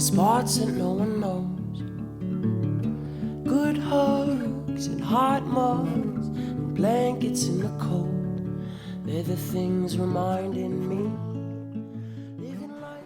spots that no one knows. Good hugs and hot mugs and blankets in the cold. They're the things reminding me living life.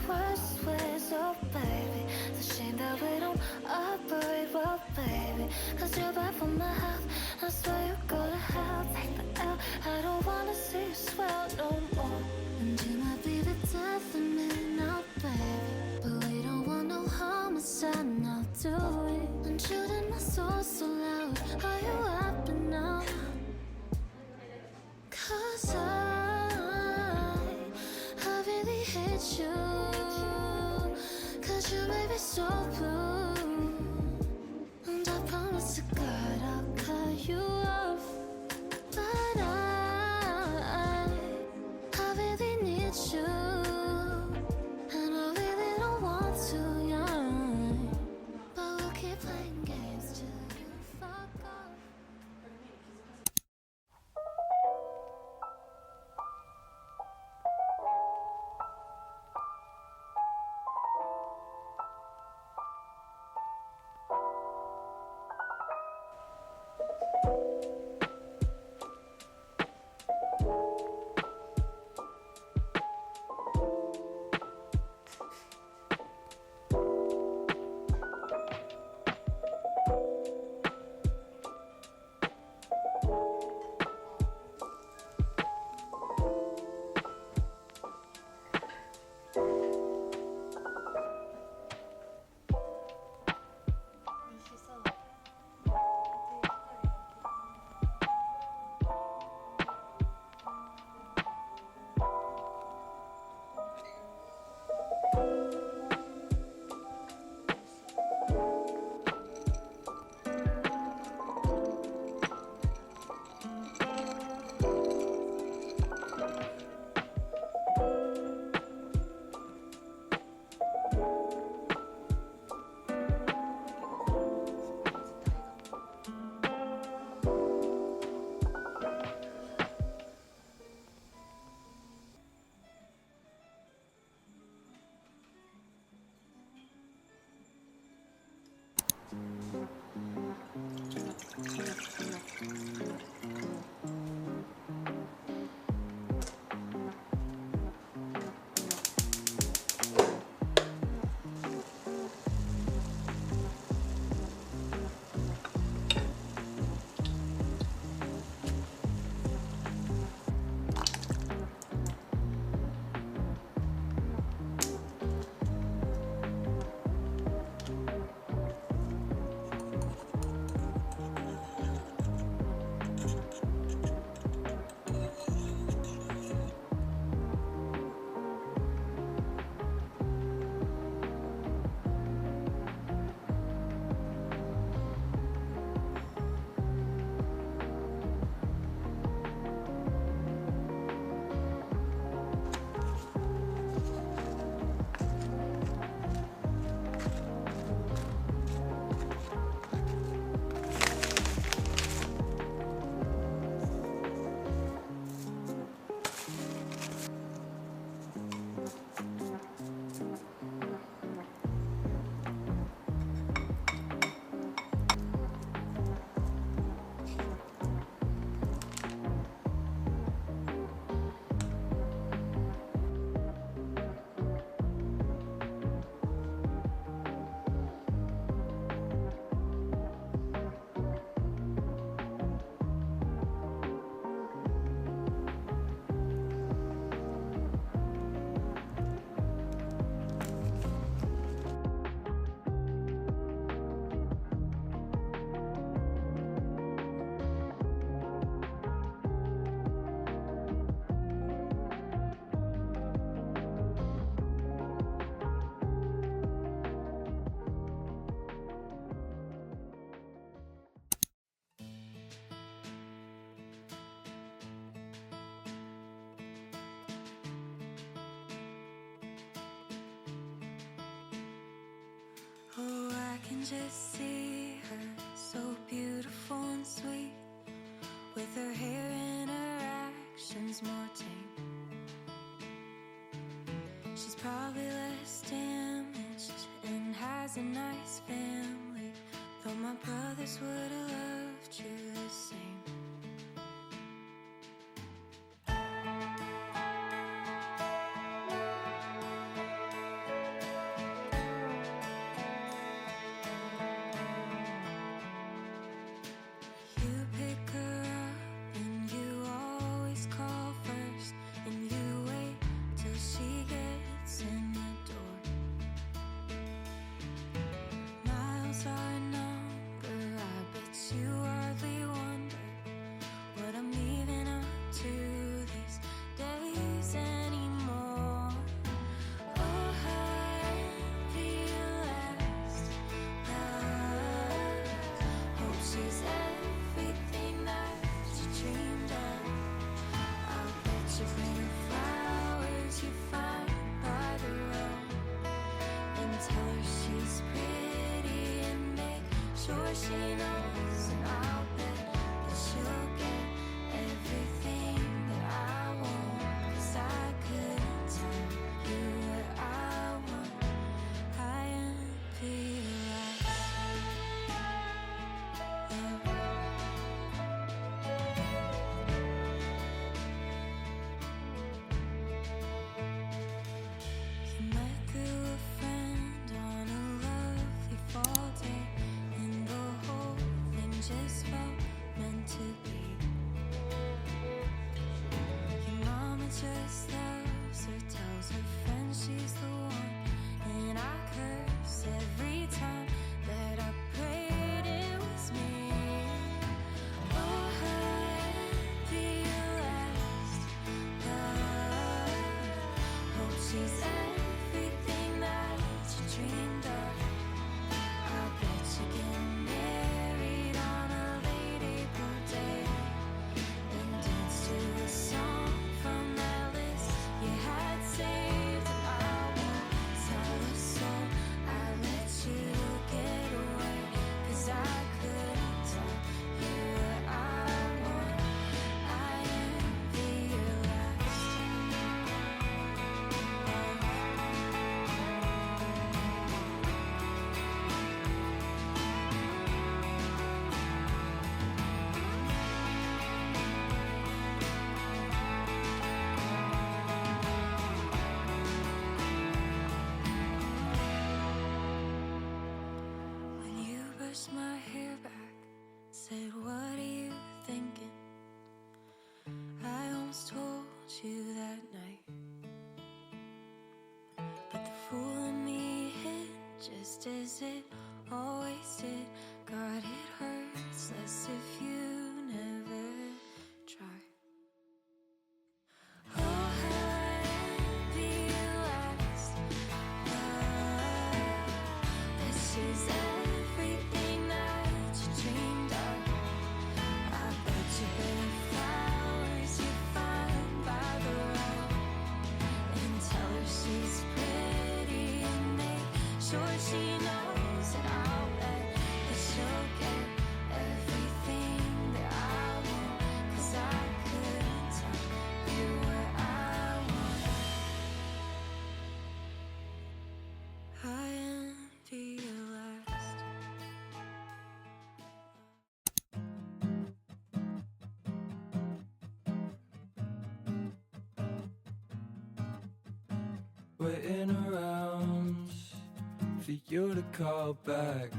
Worst ways, oh baby. It's a shame that we don't operate well, baby. Cause you're bad for my health. I swear you go to hell. Take the L. I don't wanna see you swell no more. And you might be the death of me now, baby. But we don't want no homicide now, do we? And shooting my soul so loud. Are you happy now? Cause I really hate you. Cause you made me so blue. And I promise to God I'll cut you off. But I really need you. And I really don't want to, yeah. But we'll keep playing games till you fuck off. Oh, I can just see her, so beautiful and sweet, with her hair and her actions more tame. She's probably less damaged and has a nice family, though my brothers would have loved you the same. You pick her up and you always call first, and you wait till she gets in the door. Miles are a number, I bet you hardly wonder what I'm leaving up to these days anymore. Oh, I envy your last love. Hope she's everything that you dreamed of. I'll bet you bring her flowers you find by the road, and tell her she's pretty and make sure she knows. And I'll bet that she'll get everything that I want, 'cause I couldn't tell you what I want. I envy your last love. You met through a friend on a lovely fall day, and the whole pushed my hair back, said, what are you thinking? I almost told you that night, but the fool in me hit just as it always did. God, it hurts less if you never try. Oh, how I envy your last love. This is everything that you dreamed of. I bet you better flowers you find by the road, and tell her she's pretty and make sure she knows that I'll bet that she'll get everything that I want, 'cause I couldn't tell you what I want. I envy your last. Waiting around for you to call back,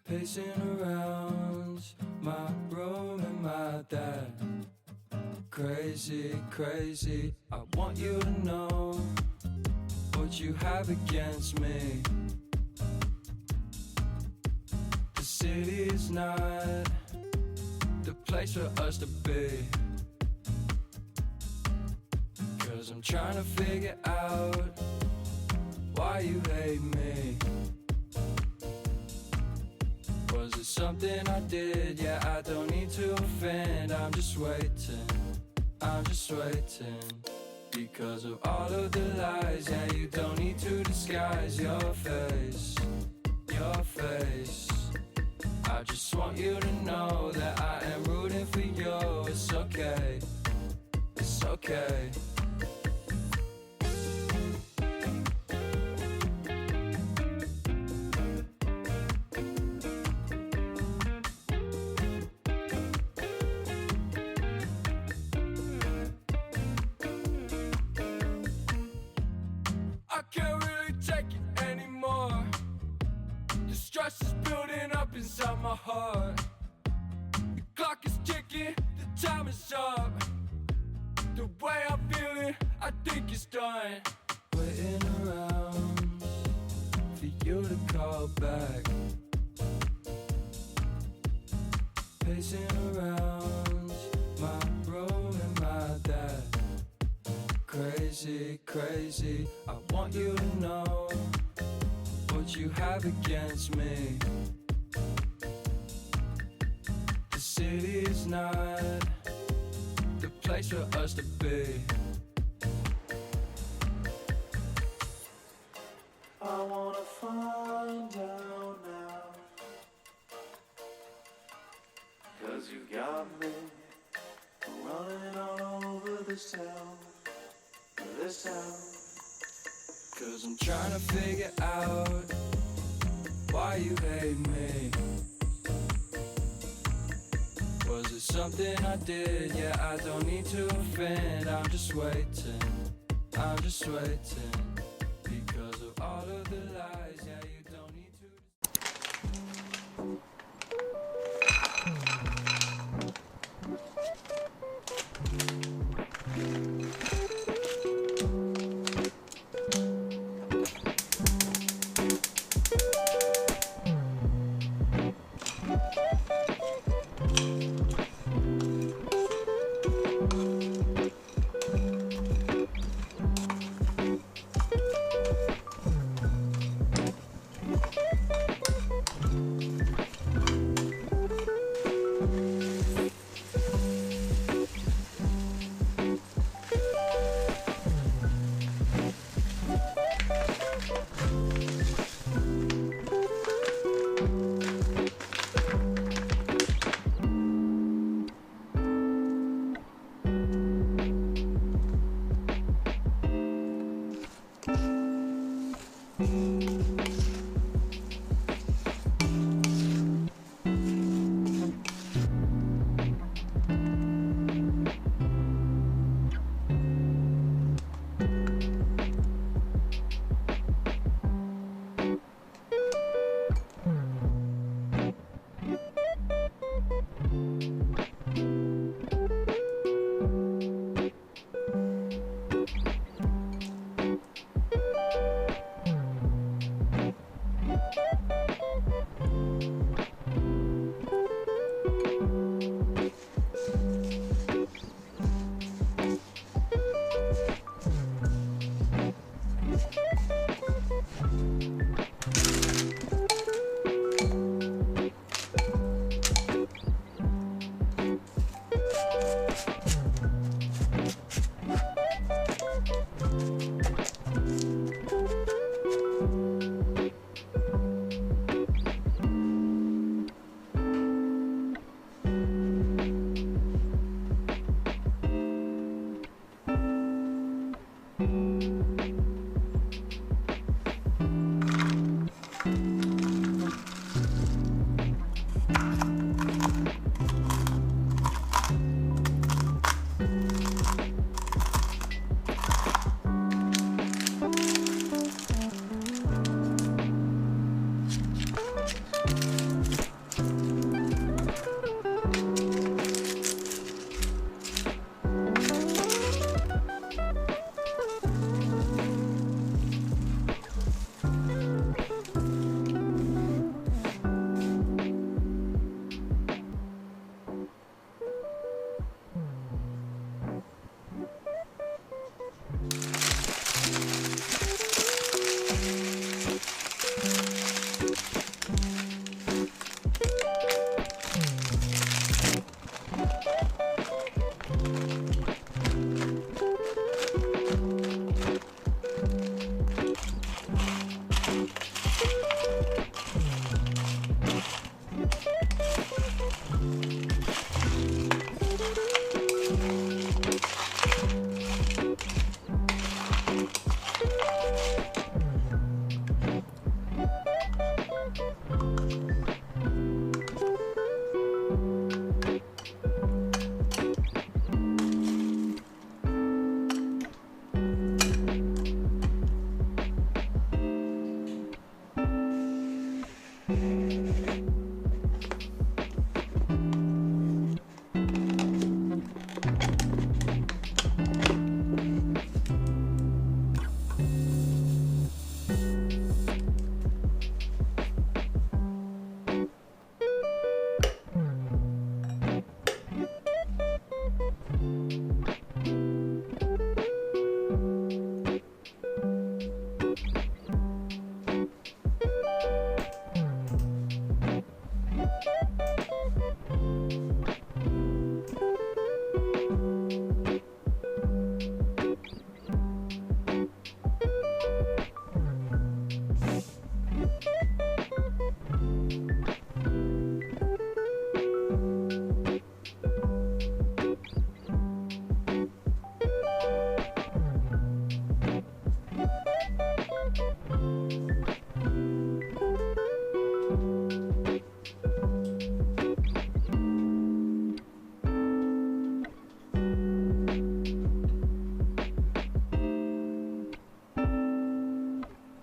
pacing around my room and my dad. Crazy, crazy, I want you to know what you have against me. The city is not the place for us to be, 'cause I'm trying to figure out why you hate me. Was it something I did? Yeah, I don't need to offend. I'm just waiting, I'm just waiting. Because of all of the lies, yeah, you don't need to disguise your face, your face. I just want you to know that I am rooting for you. It's okay, it's okay. I can't really take it anymore. The stress is building up inside my heart. The clock is ticking, the time is up. The way I feel it, I think it's done. Waiting around for you to call back, pacing around my room and my dad. Crazy, crazy, I want you to know what you have against me. The city is not the place for us to be. I wanna find out now, 'cause you got me running all over this town, this town. 'Cause I'm trying to figure out why you hate me. Was it something I did? Yeah, I don't need to offend. I'm just waiting, I'm just waiting. Because of all of the lies, yeah, you don't need to.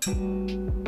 Thank